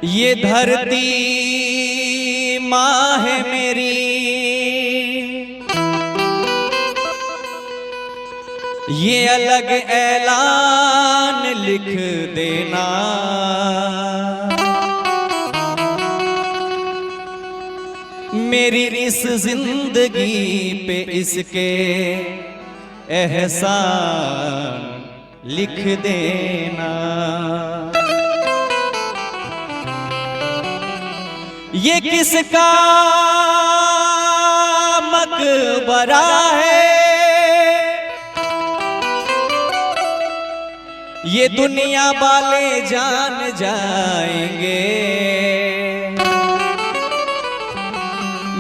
ये धरती माँ है मेरी, ये अलग ऐलान लिख देना। मेरी इस जिंदगी पे इसके एहसान लिख देना। ये किसका मकबरा है, ये दुनिया वाले जान जाएंगे।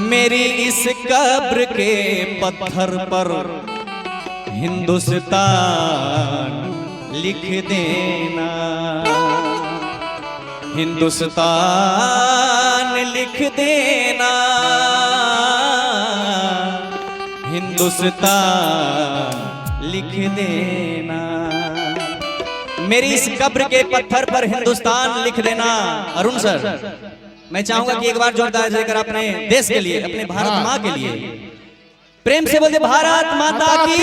मेरी इस कब्र के पत्थर पर हिंदुस्तान लिख देना। हिंदुस्तान लिख देना, हिंदुस्तान लिख देना। मेरी इस कब्र के पत्थर पर हिंदुस्तान लिख देना। अरुण सर, मैं चाहूंगा कि एक बार जोरदार जयकार अपने देश के लिए, अपने भारत माँ के लिए प्रेम से बोलते भारत माता की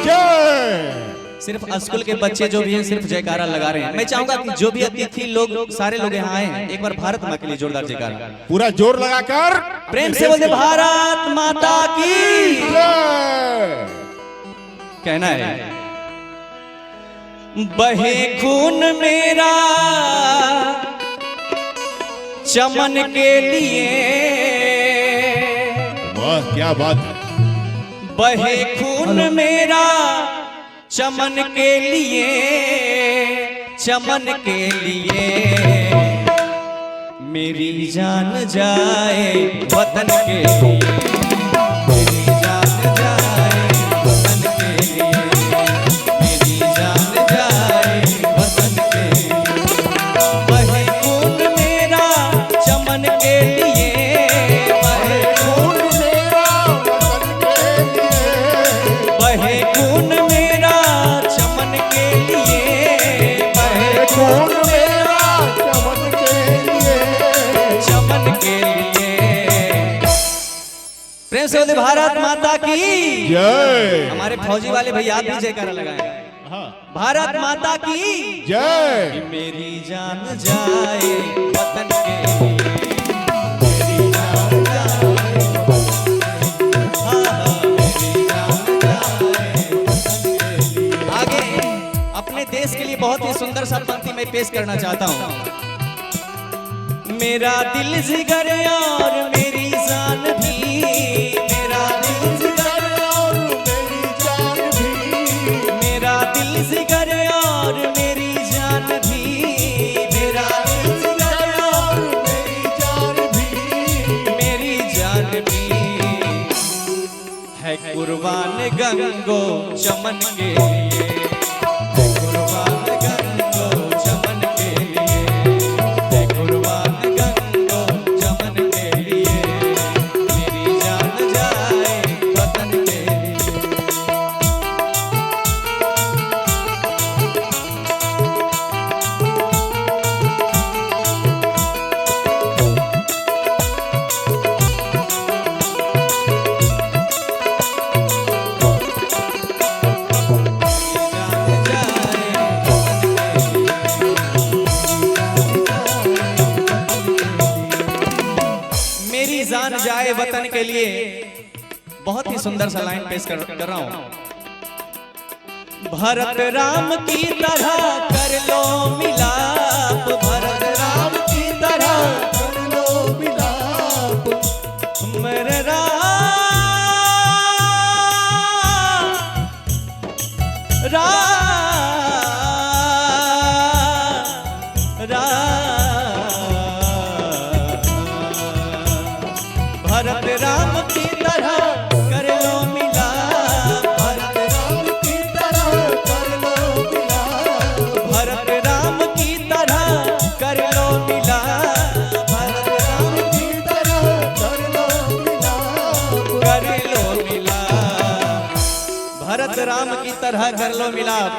जय। सिर्फ स्कूल के बच्चे जो भी हैं सिर्फ जयकारा लगा रहे हैं। मैं चाहूंगा कि जो भी अतिथि लोग, सारे लोग यहाँ आए हैं, एक बार भारत माँ के लिए जोरदार जयकारा पूरा जोर लगाकर प्रेम से बोलते भारत माता की जय कहना है। बहे खून मेरा चमन के लिए, वाह क्या बात है। बहे खून मेरा चमन के लिए, चमन के लिए। मेरी जान जाए वतन के लिए, मेरी जान जाए वतन के लिए, मेरी जान जाए वतन के लिए। बहे खून मेरा चमन के लिए, बहे खून मेरा वतन के लिए, बहे खून मेरा चमन के लिए, बहे खून मेरा चमन के लिए, चमन के लिए। प्रेम से बोलते भारत माता की जय। हमारे फौजी वाले भैया भी जयकारा लगाए। भारत माता की जय। मेरी जान जाए वतन के लिए, मेरी जान जाए देश के लिए बहुत ही सुंदर सा पंक्ति मैं पेश करना चाहता हूँ। मेरा दिल जिगर और मेरी जान भी, मेरा दिल जिगर और मेरी जान भी, मेरा दिल जिगर और मेरी जान भी, मेरा दिल जिगर और मेरी जान भी, मेरी जान भी है कुर्बान गंगो चमन के लिए, कुर्बान गंगो चमन के लिए, कुर्बान गंगो चमन के लिए। मेरी जान जाए वतन के लिए। जान जाए वतन के लिए बहुत ही सुंदर सा लाइन पेश कर रहा हूं। भरत राम की तरह कर लो मिलाप, भरत राम की तरह कर लो मिलाप। मेरे राम भरत राम की तरह कर लो मिलाप, भरत राम की तरह कर लो मिलाप, भरत राम की तरह कर लो मिलाप, भरत राम की तरह कर लो मिलाप, कर लो मिलाप। भरत राम की तरह कर लो मिलाप।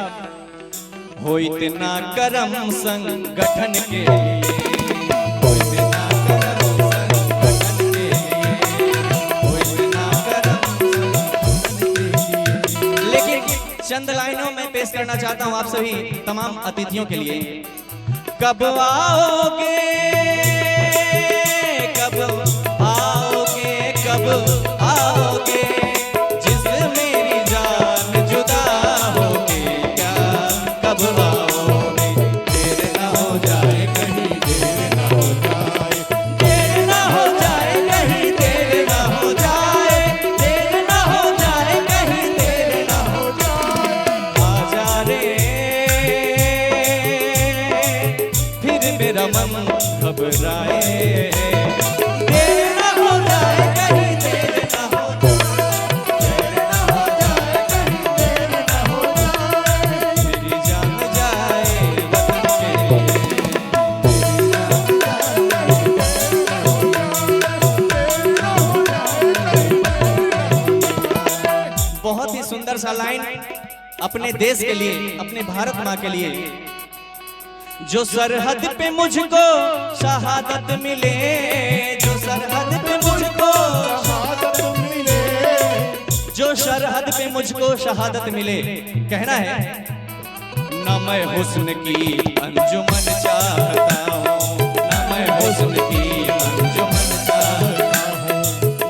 हो इतना करम संगठन के लिए, चंद लाइनों में पेश करना चाहता हूं आप सभी तमाम अतिथियों के लिए। कब आओगे, कब आओगे, कब आओगे, जिस मेरी जान जुदा होके क्या, कब आओगे, देर ना हो जाए कहीं, देर ना हो जाए, देर ना हो जाए कहीं, देर ना हो जाए, देर ना हो जाए कहीं, देर ना हो जाए, आ जा रे, फिर मेरा मन घबराए, देर ना हो जाए कहीं, देर ना हो जाए, देर ना हो जाए कहीं, देर ना हो जाए, मेरी जान जाए वतन के, बहुत ही सुंदर सा लाइन अपने देश के लिए, अपने भारत माँ के लिए। जो सरहद पे मुझको शहादत मिले, जो सरहद पे मुझको शहादत मिले, जो सरहद पे मुझको शहादत मिले, कहना है ना मैं हुस्न की अंजुमन चाहता हूँ, ना मैं हुस्न की अंजुमन चाहता हूँ,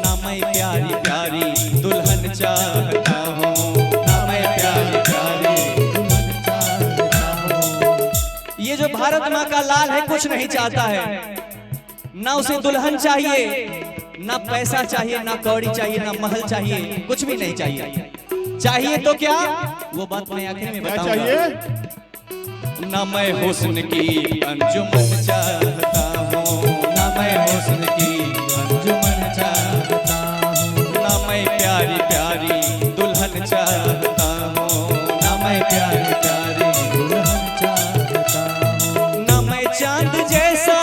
ना मैं प्यारी प्यारी दुल्हन चाहता हूँ, ना मैं प्यारी प्यारी दुल्हन चाहता हूँ। ये जो भारत माँ का लाल है कुछ नहीं चाहता है, ना उसे दुल्हन चाहिए, ना पैसा चाहिए, ना कौड़ी चाहिए, ना महल चाहिए, कुछ भी नहीं चाहिए। चाहिए तो क्या, वो बात मैं आखिर में क्या बताऊंगा। चाहिए? ना मैं हुस्न की अंजुमन चाहता हूँ, ना मैं हुस्न की अंजुमन चाहता हूँ, ना मैं प्यारी प्यारी दुल्हन चाहता हूँ, ना मैं प्यारी प्यारी दुल्हन चाहता हूँ, ना मैं चांद जैसा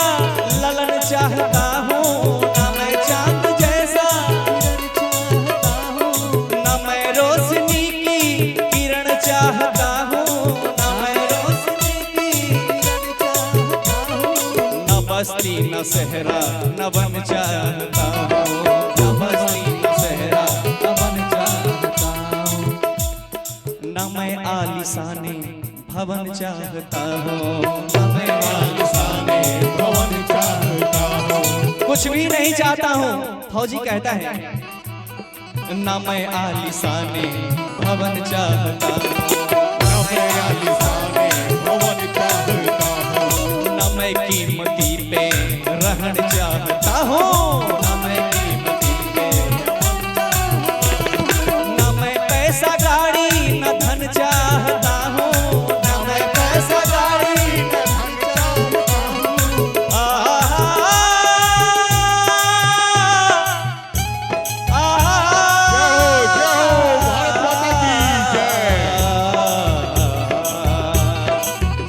ललन चाहता हूँ, ना मैं चांद जैसा किरण चाहता हूँ, ना मैं रोशनी की किरण चाहता हूँ, ना मैं रोशनी की किरण चाहता हूँ, न बस्ती न सहरा न वन चाहता हूँ, न बस्ती न सहरा न वन चाहता हूँ, न मैं आलिशाने भवन चाहता हूँ, न मैं आलिशाने भवन चाहता हूँ, कुछ भी नहीं चाहता हूँ। फौजी कहता है न मैं आलिशाने भवन चाहता हूँ, ना मैं आलिशाने भवन चाहता हूँ, न मैं कीमती पे रहन चाहता हूँ, न मैं कीमती पे, न मैं पैसा गाड़ी न धन चाहता हूँ, न मैं पैसा गाड़ी न धन चाहता हूँ, जय हो भारत माता की जय।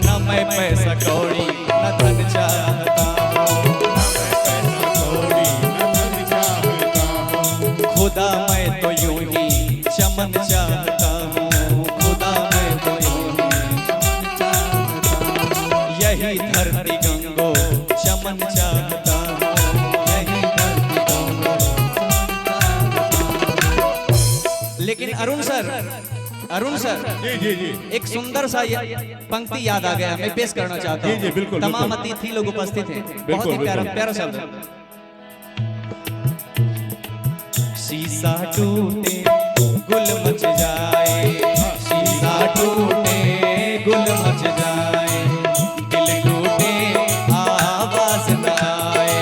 न मैं पैसा कौड़ी न धन चाहता हूँ, न मैं पैसा कौड़ी ना धन चाहता हूँ, खुदा मैं तो यूं ही चमन चाहता हूँ, खुदा मैं तो यूं ही चमन चाहता हूँ, यही धरती गंगो चमन चाहता हूँ, यही धरती गंगो चमन चाहता हूँ। लेकिन अरुण सर जी जी जी, एक सुंदर सा पंक्ति याद आ गया, मैं पेश करना चाहता जी, जी, हूँ। बिल्कुल, तमाम बिल्कुल। अतिथि लोग उपस्थित हैं, बहुत बिल्कुल, ही प्यारा बिल्कुल। प्यारा शब्द है। शीशा टूटे गुल मच जाए, शीशा टूटे गुल मच जाए, दिल टूटे आवाज न आए,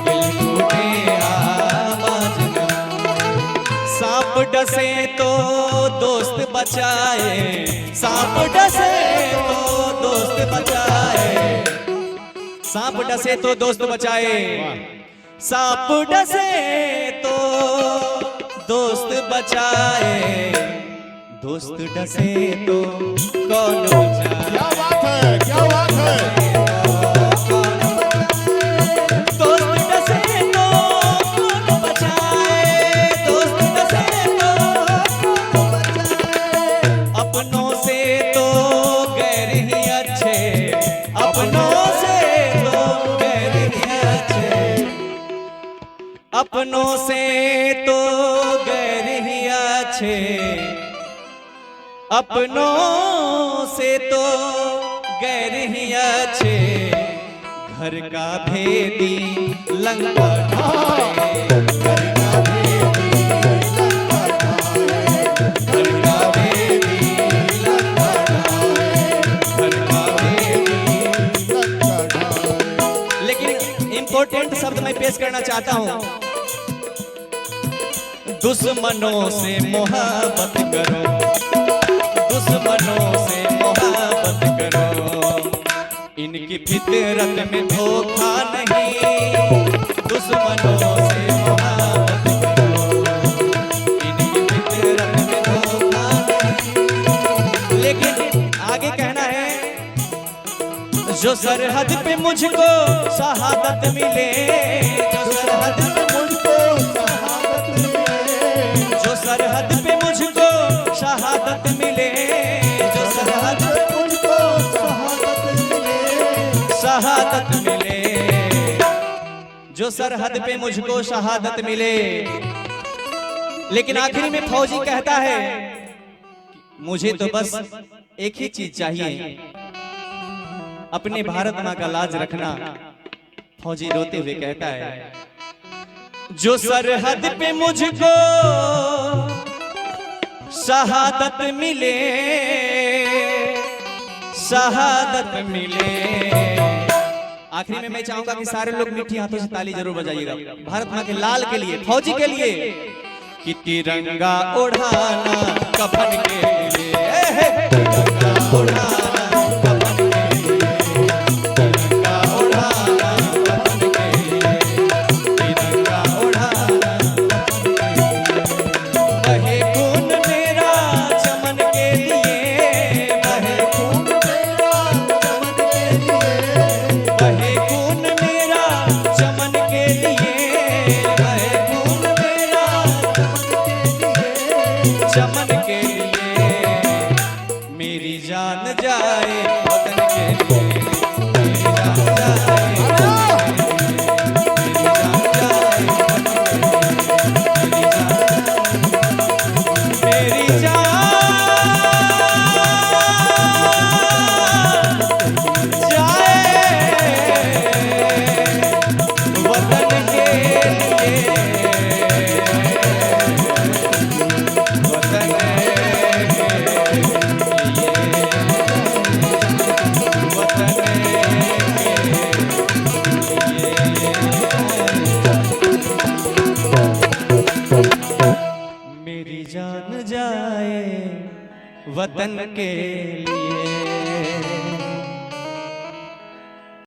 दिल टूटे आवाज न आए, सांप डसे तो दोस्त बचाए, सांप डसे तो दोस्त बचाए, सांप डसे तो दोस्त बचाए, सांप डसे तो दोस्त बचाए, दोस्त डसे तो कौन बचाए, क्या बात है, क्या बात है। दोस्त डसे तो कौन बचाए, दोस्त डसे तो कौन बचाए, अपनों से तो गैर ही अच्छे, अपनों से तो गैर ही अच्छे, अपनों से तो गैर ही अच्छे, अपनों से तो गैर ही अच्छे, घर का भेदी लंका ढाए, घर का भेदी लंका ढाए, घर का भेदी लंका ढाए, घर का भेदी लंका ढाए। लेकिन इंपॉर्टेंट शब्द मैं पेश करना चाहता हूं, दुश्मनों से मोहब्बत करो, दुश्मनों से मोहब्बत करो, इनकी फितरत में धोखा नहीं, दुश्मनों से मोहब्बत करो, इनकी फितरत में धोखा नहीं। लेकिन आगे कहना है, जो सरहद पे मुझको शहादत मिले, जो सरहद पे मुझको शहादत मिले, जो सरहद पे मुझको शहादत मिले, जो सरहद पे मुझको शहादत मिले, शहादत मिले, जो सरहद पे मुझको शहादत मिले। लेकिन आखिरी में फौजी कहता है, मुझे तो बस एक ही चीज चाहिए, अपने भारत माँ का लाज रखना। फौजी रोते हुए कहता है, जो सरहद पे मुझको शहादत मिले, शहादत मिले। आखिरी में मैं चाहूंगा कि सारे लोग मीठी हाथों से ताली जरूर बजाइएगा भारत माँ के लाल के लिए, फौजी के लिए, कि तिरंगा ओढ़ाना कफन के लिए, तिरंगा ओढ़ाना चमन के लिए, मेरी जान जाए वतन के लिए, मेरी जान जाए मेरी जान जाए वतन के लिए, मेरी जान जाए वतन के लिए।